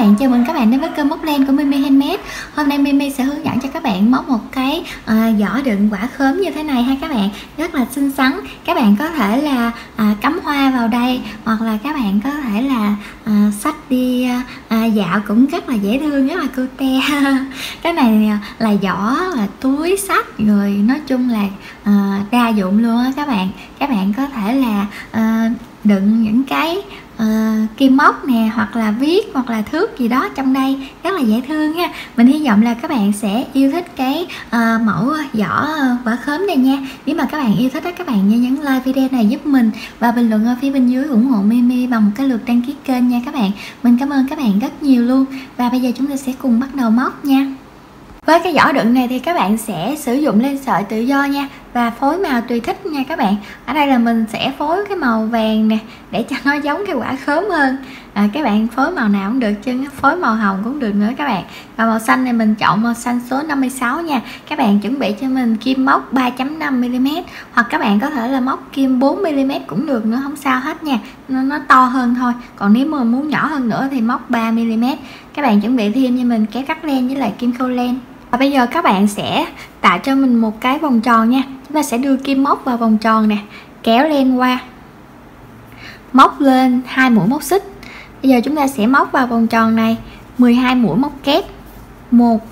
bạn, chào mừng các bạn đến với kênh móc len của Mimi Handmade. Hôm nay Mimi sẽ hướng dẫn cho các bạn móc một cái giỏ đựng quả khóm như thế này ha các bạn, rất là xinh xắn. Các bạn có thể là cắm hoa vào đây, hoặc là các bạn có thể là xách đi dạo cũng rất là dễ thương, rất là cute. Cái này là giỏ, là túi xách, rồi nói chung là đa dụng luôn á các bạn. Các bạn có thể là đựng những cái kim móc nè, hoặc là viết, hoặc là thước gì đó trong đây, rất là dễ thương ha. Mình hy vọng là các bạn sẽ yêu thích cái mẫu giỏ quả khóm này nha. Nếu mà các bạn yêu thích đó, các bạn nhớ nhấn like video này giúp mình và bình luận ở phía bên dưới ủng hộ Mimi bằng một cái lượt đăng ký kênh nha các bạn. Mình cảm ơn các bạn rất nhiều luôn. Và bây giờ chúng ta sẽ cùng bắt đầu móc nha. Với cái giỏ đựng này thì các bạn sẽ sử dụng len sợi tự do nha, và phối màu tùy thích nha các bạn. Ở đây là mình sẽ phối cái màu vàng nè, để cho nó giống cái quả khóm hơn. Các bạn phối màu nào cũng được chứ, phối màu hồng cũng được nữa các bạn. Và màu xanh này mình chọn màu xanh số 56 nha. Các bạn chuẩn bị cho mình kim móc 3.5mm, hoặc các bạn có thể là móc kim 4mm cũng được nữa, không sao hết nha. Nó to hơn thôi. Còn nếu mà muốn nhỏ hơn nữa thì móc 3mm. Các bạn chuẩn bị thêm cho mình kéo cắt len với lại kim khâu len. Và bây giờ các bạn sẽ tạo cho mình một cái vòng tròn nha. Chúng ta sẽ đưa kim móc vào vòng tròn nè, kéo len qua, móc lên 2 mũi móc xích. Bây giờ chúng ta sẽ móc vào vòng tròn này 12 mũi móc kép. 1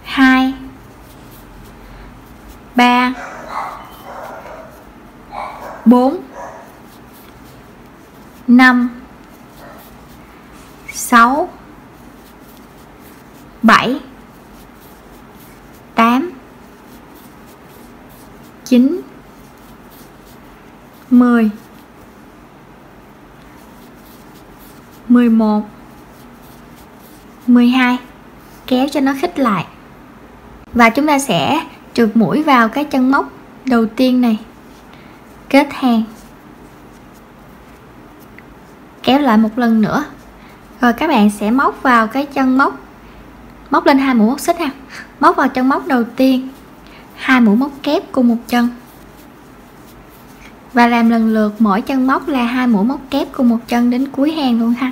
2 3 4 5 6 7 8 9 10 11 12, kéo cho nó khít lại. Và chúng ta sẽ trượt mũi vào cái chân móc đầu tiên này, kết hàng, kéo lại một lần nữa. Rồi các bạn sẽ móc vào cái chân móc, móc lên 2 mũi móc xích ha, móc vào chân móc đầu tiên 2 mũi móc kép cùng một chân, và làm lần lượt mỗi chân móc là 2 mũi móc kép cùng một chân đến cuối hàng luôn ha.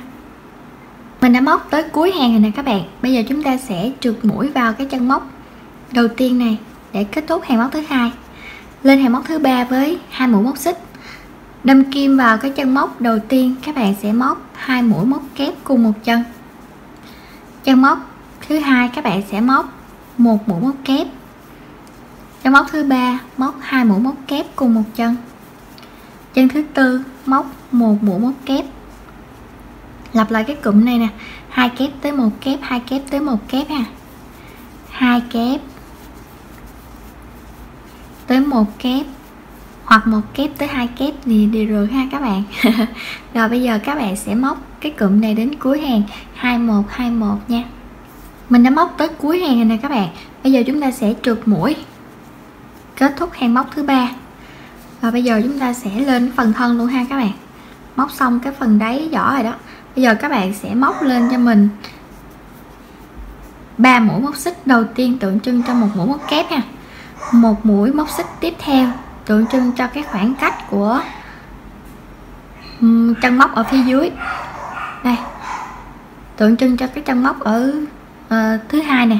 Mình đã móc tới cuối hàng rồi nè các bạn. Bây giờ chúng ta sẽ trượt mũi vào cái chân móc đầu tiên này để kết thúc hàng móc thứ hai, lên hàng móc thứ ba với 2 mũi móc xích, đâm kim vào cái chân móc đầu tiên. Các bạn sẽ móc 2 mũi móc kép cùng một chân. Chân móc thứ hai các bạn sẽ móc 1 mũi móc kép. Chân móc thứ ba móc 2 mũi móc kép cùng một chân. Chân thứ tư móc 1 mũi móc kép. Lặp lại cái cụm này nè, 2 kép tới 1 kép, 2 kép tới 1 kép ha. 2 kép tới 1 kép, hoặc 1 kép tới 2 kép thì đều được ha các bạn. Rồi bây giờ các bạn sẽ móc cái cụm này đến cuối hàng 2121 nha. Mình đã móc tới cuối hàng rồi nè các bạn. Bây giờ chúng ta sẽ trượt mũi, kết thúc hàng móc thứ ba. Và bây giờ chúng ta sẽ lên phần thân luôn ha các bạn. Móc xong cái phần đáy giỏ rồi đó. Bây giờ các bạn sẽ móc lên cho mình 3 mũi móc xích đầu tiên, tượng trưng cho 1 mũi móc kép ha. 1 mũi móc xích tiếp theo tượng trưng cho cái khoảng cách của chân móc ở phía dưới. Đây, tượng trưng cho cái chân móc ở thứ hai nè.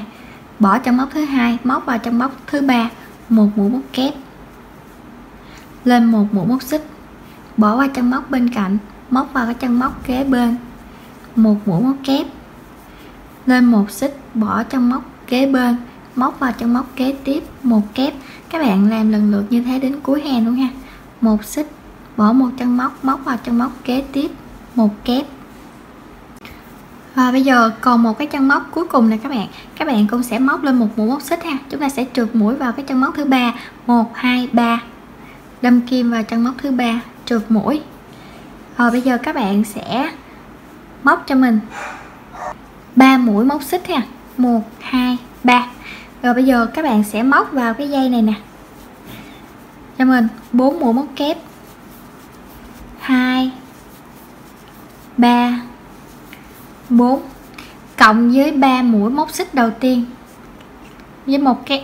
Bỏ chân móc thứ hai, móc vào chân móc thứ ba 1 mũi móc kép, lên 1 mũi móc xích, bỏ qua chân móc bên cạnh, móc vào cái chân móc kế bên 1 mũi móc kép, lên 1 xích, bỏ chân móc kế bên, móc vào chân móc kế tiếp 1 kép. Các bạn làm lần lượt như thế đến cuối hàng luôn ha. 1 xích, bỏ một chân móc, móc vào chân móc kế tiếp 1 kép. Và bây giờ còn một cái chân móc cuối cùng này các bạn cũng sẽ móc lên 1 mũi móc xích ha. Chúng ta sẽ trượt mũi vào cái chân móc thứ ba, 1 2 3, đâm kim vào chân móc thứ ba, trượt mũi. Rồi bây giờ các bạn sẽ móc cho mình 3 mũi móc xích ha, 1 2 3. Rồi bây giờ các bạn sẽ móc vào cái dây này nè cho mình 4 mũi móc kép, 2 3 4, cộng với 3 mũi móc xích đầu tiên, với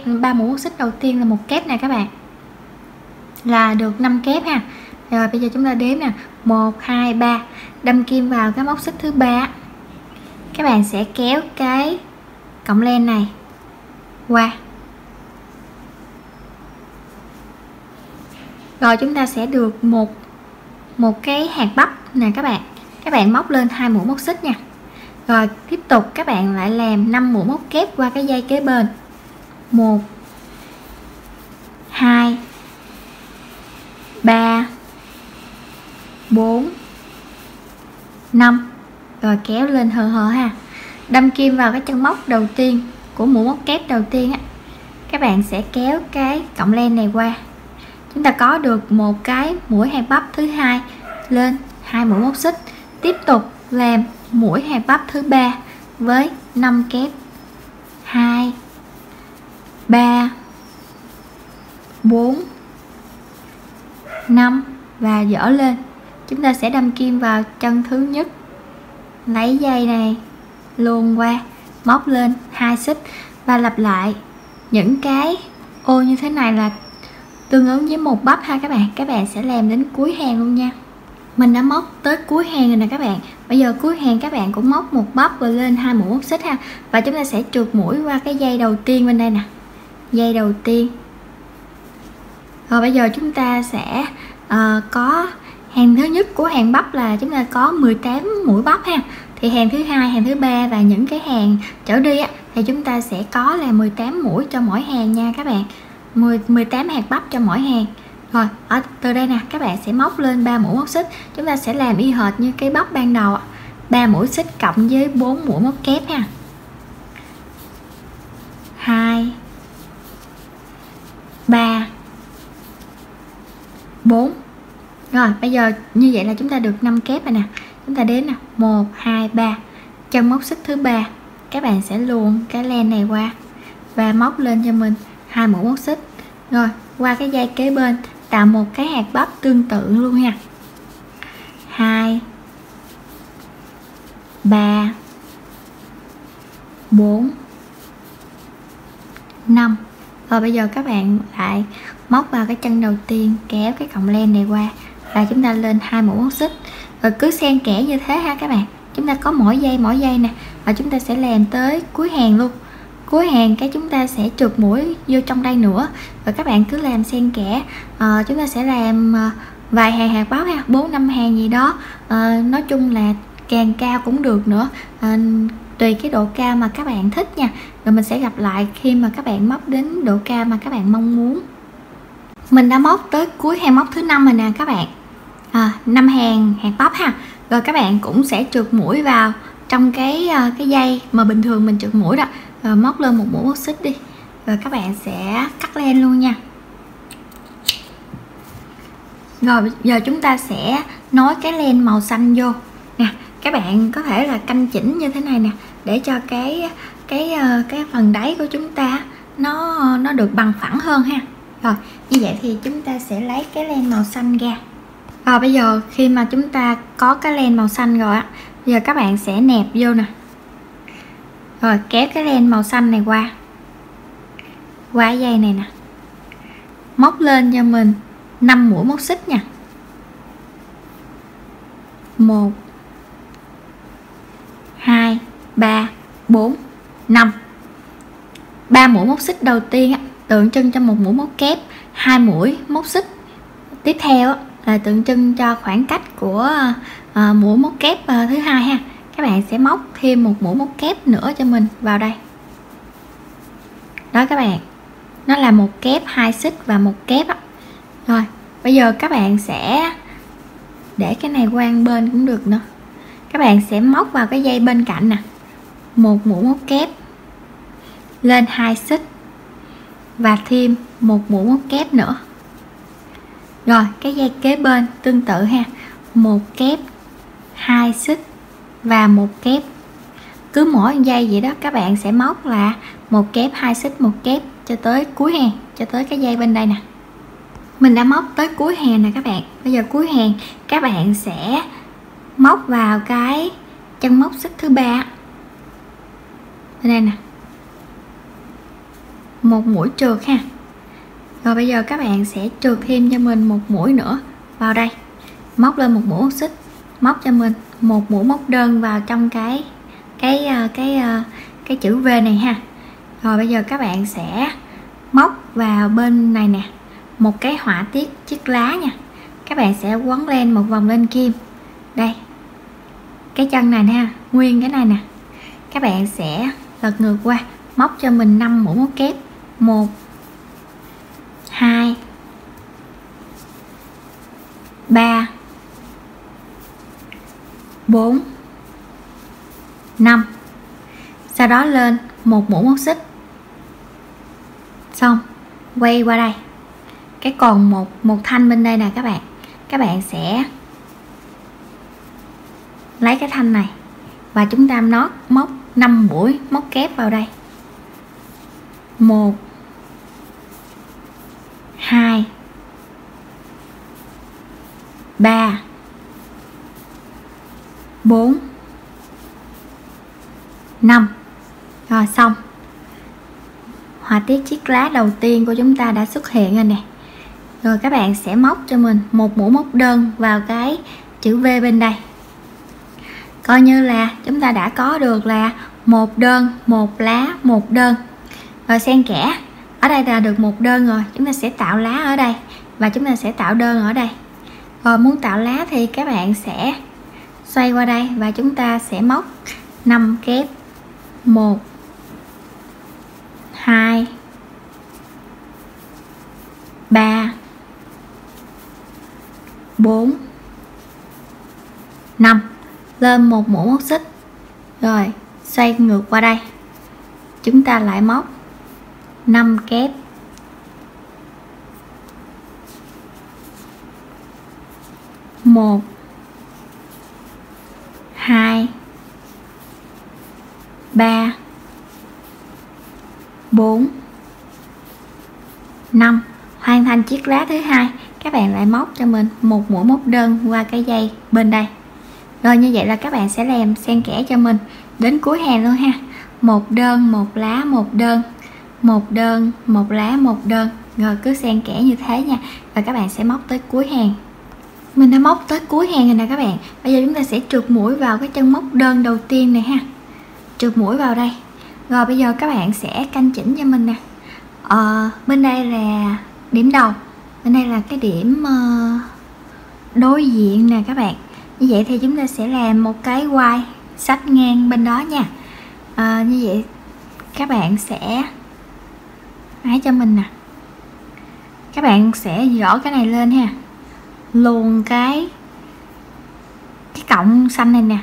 3 mũi móc xích đầu tiên là 1 kép này các bạn, là được 5 kép ha. Rồi bây giờ chúng ta đếm nè, 1 2 3, đâm kim vào cái móc xích thứ ba các bạn sẽ kéo cái cọng len này qua. Rồi chúng ta sẽ được một cái hạt bắp nè các bạn móc lên 2 mũi móc xích nha. Rồi tiếp tục các bạn lại làm 5 mũi móc kép qua cái dây kế bên. 1 2 3 4 5. Rồi kéo lên hờ ha. Đâm kim vào cái chân móc đầu tiên của mũi móc kép đầu tiên á. Các bạn sẽ kéo cái cọng len này qua. Chúng ta có được một cái mũi hạt bắp thứ hai lên 2 mũi móc xích. Tiếp tục làm mũi hạt bắp thứ ba với 5 kép. 2 3 4 5 và dỡ lên. Chúng ta sẽ đâm kim vào chân thứ nhất, lấy dây này luồn qua, móc lên 2 xích và lặp lại những cái ô như thế này là tương ứng với một bắp ha các bạn sẽ làm đến cuối hàng luôn nha. Mình đã móc tới cuối hàng rồi nè các bạn. Bây giờ cuối hàng các bạn cũng móc một bắp và lên 2 mũi móc xích ha, và chúng ta sẽ trượt mũi qua cái dây đầu tiên bên đây nè, dây đầu tiên. Rồi bây giờ chúng ta sẽ có hàng thứ nhất của hàng bắp là chúng ta có 18 mũi bắp ha, thì hàng thứ hai, hàng thứ ba và những cái hàng trở đi á, thì chúng ta sẽ có là 18 mũi cho mỗi hàng nha các bạn. 18 hạt bắp cho mỗi hàng. Rồi từ đây nè các bạn sẽ móc lên 3 mũi móc xích. Chúng ta sẽ làm y hệt như cái bắp ban đầu, 3 mũi xích cộng với 4 mũi móc kép ha. 2 3 4. Rồi bây giờ như vậy là chúng ta được 5 kép rồi nè. Chúng ta đếm nè, 1 2 3. Chân móc xích thứ ba các bạn sẽ luồn cái len này qua và móc lên cho mình 2 mũi móc xích. Rồi qua cái dây kế bên tạo một cái hạt bắp tương tự luôn nha. 2 3 4 5. Rồi bây giờ các bạn lại móc vào cái chân đầu tiên, kéo cái cọng len này qua và chúng ta lên 2 mũi móc xích. Rồi cứ xen kẽ như thế ha các bạn. Chúng ta có mỗi dây nè, và chúng ta sẽ làm tới cuối hàng luôn. Cuối hàng cái chúng ta sẽ trượt mũi vô trong đây nữa, và các bạn cứ làm xen kẽ. Chúng ta sẽ làm vài hàng hạt bắp ha, 4-5 hàng gì đó. Nói chung là càng cao cũng được nữa, tùy cái độ cao mà các bạn thích nha. Rồi mình sẽ gặp lại khi mà các bạn móc đến độ cao mà các bạn mong muốn. Mình đã móc tới cuối hàng móc thứ 5 rồi nè các bạn. 5 hàng hạt bắp ha. Rồi các bạn cũng sẽ trượt mũi vào trong cái dây mà bình thường mình trượt mũi đó. Rồi móc lên một mũi móc xích đi. Rồi các bạn sẽ cắt len luôn nha. Rồi giờ chúng ta sẽ nối cái len màu xanh vô nè. Các bạn có thể là canh chỉnh như thế này nè, để cho cái phần đáy của chúng ta nó được bằng phẳng hơn ha. Rồi như vậy thì chúng ta sẽ lấy cái len màu xanh ra. Rồi bây giờ khi mà chúng ta có cái len màu xanh rồi á, giờ các bạn sẽ nẹp vô nè. Rồi kéo cái len màu xanh này qua dây này nè, móc lên cho mình 5 mũi móc xích nha. 1 2 3 4 5. 3 mũi móc xích đầu tiên á, tượng trưng cho một mũi móc kép. 2 mũi móc xích tiếp theo á, là tượng trưng cho khoảng cách của mũi móc kép thứ hai ha. Các bạn sẽ móc thêm một mũi móc kép nữa cho mình vào đây. Đó các bạn, nó là một kép, 2 xích và một kép á. Rồi bây giờ các bạn sẽ để cái này qua bên cũng được nữa. Các bạn sẽ móc vào cái dây bên cạnh nè, một mũi móc kép, lên 2 xích và thêm một mũi móc kép nữa. Rồi cái dây kế bên tương tự ha, một kép, 2 xích và một kép. Cứ mỗi dây vậy đó các bạn sẽ móc là một kép, 2 xích, một kép cho tới cuối hàng, cho tới cái dây bên đây nè. Mình đã móc tới cuối hàng nè các bạn. Bây giờ cuối hàng các bạn sẽ móc vào cái chân móc xích thứ ba bên đây nè, một mũi trượt ha. Rồi bây giờ các bạn sẽ trượt thêm cho mình một mũi nữa vào đây, móc lên một mũi móc xích, móc cho mình một mũi móc đơn vào trong cái cái chữ V này ha. Rồi bây giờ các bạn sẽ móc vào bên này nè một cái họa tiết chiếc lá nha. Các bạn sẽ quấn len một vòng lên kim đây, cái chân này ha, nguyên cái này nè, các bạn sẽ lật ngược qua, móc cho mình 5 mũi móc kép, 1 2 3 4 5, sau đó lên một mũi móc xích, xong quay qua đây, cái còn một thanh bên đây nè các bạn sẽ lấy cái thanh này và chúng ta móc 5 mũi móc kép vào đây, 1 2 3 4 5. Rồi xong, họa tiết chiếc lá đầu tiên của chúng ta đã xuất hiện rồi nè. Rồi các bạn sẽ móc cho mình một mũi móc đơn vào cái chữ V bên đây, coi như là chúng ta đã có được là một đơn, một lá, một đơn. Rồi xen kẽ, ở đây là được một đơn rồi, chúng ta sẽ tạo lá ở đây và chúng ta sẽ tạo đơn ở đây. Rồi muốn tạo lá thì các bạn sẽ xoay qua đây và chúng ta sẽ móc 5 kép, 1 2 3 4 5, lên một mũi móc xích, rồi xoay ngược qua đây, chúng ta lại móc 5 kép, 1 2 3 4 5. Hoàn thành chiếc lá thứ hai, các bạn lại móc cho mình một mũi móc đơn qua cái dây bên đây. Rồi như vậy là các bạn sẽ làm xen kẽ cho mình đến cuối hàng luôn ha. Một đơn, một lá, một đơn, một đơn, một lá, một đơn. Rồi cứ xen kẽ như thế nha. Và các bạn sẽ móc tới cuối hàng. Mình đã móc tới cuối hàng rồi nè các bạn. Bây giờ chúng ta sẽ trượt mũi vào cái chân móc đơn đầu tiên này ha. Trượt mũi vào đây. Rồi bây giờ các bạn sẽ canh chỉnh cho mình nè. Bên đây là điểm đầu, bên đây là cái điểm đối diện nè các bạn. Như vậy thì chúng ta sẽ làm một cái quai xách ngang bên đó nha. Như vậy các bạn sẽ hãy cho mình nè, các bạn sẽ gõ cái này lên ha, luồn cái cọng xanh này nè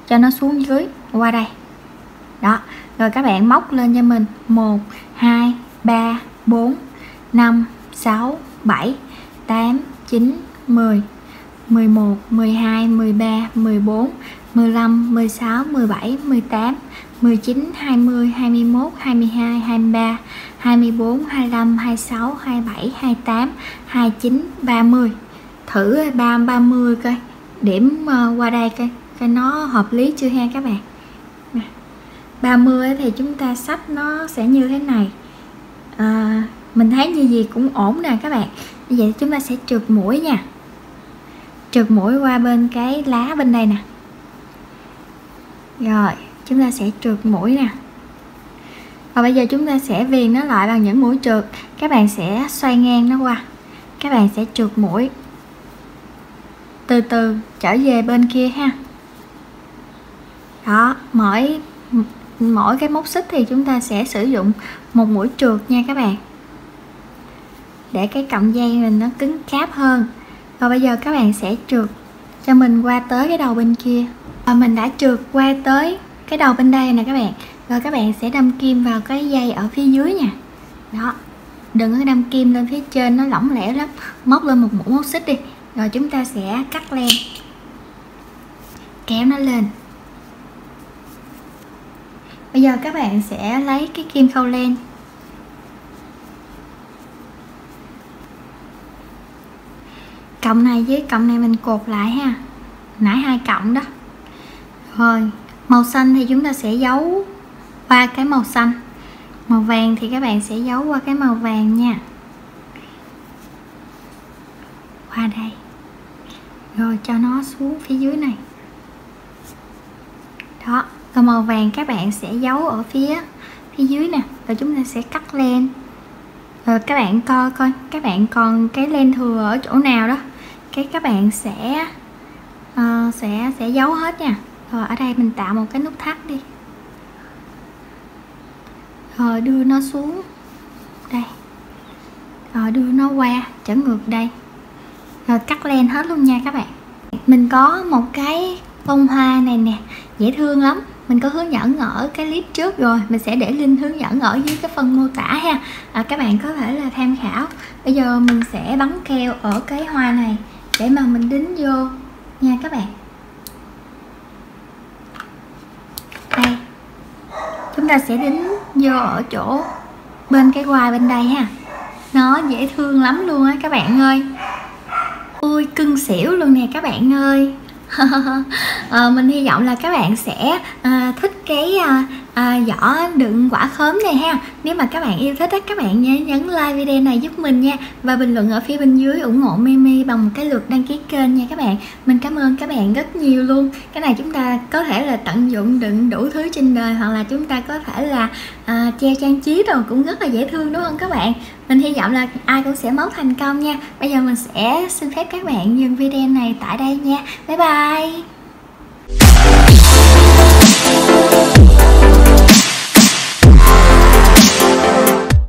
cho nó xuống dưới qua đây đó. Rồi các bạn móc lên cho mình 1 2 3 4 5 6 7 8 9 10 11 12 13 14 15 16 17 18 19 20 21 22 23 24 25 26 27 28 29 30. Thử 30 coi điểm qua đây coi nó hợp lý chưa ha các bạn. 30 thì chúng ta xách nó sẽ như thế này. Mình thấy như gì cũng ổn nè các bạn. Như vậy chúng ta sẽ trượt mũi nha, trượt mũi qua bên cái lá bên đây nè. Rồi chúng ta sẽ trượt mũi nè. Và bây giờ chúng ta sẽ viền nó lại bằng những mũi trượt. Các bạn sẽ xoay ngang nó qua, các bạn sẽ trượt mũi từ từ trở về bên kia ha. Đó, mỗi cái móc xích thì chúng ta sẽ sử dụng một mũi trượt nha các bạn, để cái cọng dây mình nó cứng cáp hơn. Rồi bây giờ các bạn sẽ trượt cho mình qua tới cái đầu bên kia. Và mình đã trượt qua tới cái đầu bên đây nè các bạn. Rồi các bạn sẽ đâm kim vào cái dây ở phía dưới nha. Đó, đừng có đâm kim lên phía trên, nó lỏng lẻo lắm. Móc lên một mũi móc xích đi. Rồi chúng ta sẽ cắt len, kéo nó lên. Bây giờ các bạn sẽ lấy cái kim khâu len, cọng này với cọng này mình cột lại ha, nãy 2 cọng đó. Rồi màu xanh thì chúng ta sẽ giấu qua cái màu xanh, màu vàng thì các bạn sẽ giấu qua cái màu vàng nha, qua đây rồi cho nó xuống phía dưới này đó. Còn màu vàng các bạn sẽ giấu ở phía dưới nè, rồi chúng ta sẽ cắt len. Rồi các bạn coi các bạn còn cái len thừa ở chỗ nào đó, cái các bạn sẽ giấu hết nha. Rồi ở đây mình tạo một cái nút thắt đi, rồi đưa nó xuống đây, rồi đưa nó qua trở ngược đây, rồi cắt len hết luôn nha các bạn. Mình có một cái bông hoa này nè, dễ thương lắm, mình có hướng dẫn ở cái clip trước rồi, mình sẽ để link hướng dẫn ở dưới cái phần mô tả ha. Các bạn có thể là tham khảo. Bây giờ mình sẽ bắn keo ở cái hoa này để mà mình đính vô nha các bạn. Đây, chúng ta sẽ đính vô ở chỗ bên cái quai bên đây ha. Nó dễ thương lắm luôn á các bạn ơi. Ui cưng xỉu luôn nè các bạn ơi. Mình hy vọng là các bạn sẽ thích cái giỏ đựng quả khóm này ha. Nếu mà các bạn yêu thích các bạn nhớ nhấn like video này giúp mình nha, và bình luận ở phía bên dưới ủng hộ Mimi bằng một cái lượt đăng ký kênh nha các bạn. Mình cảm ơn các bạn rất nhiều luôn. Cái này chúng ta có thể là tận dụng đựng đủ thứ trên đời, hoặc là chúng ta có thể là treo trang trí rồi, cũng rất là dễ thương đúng không các bạn. Mình hy vọng là ai cũng sẽ móc thành công nha. Bây giờ mình sẽ xin phép các bạn dừng video này tại đây nha. Bye bye.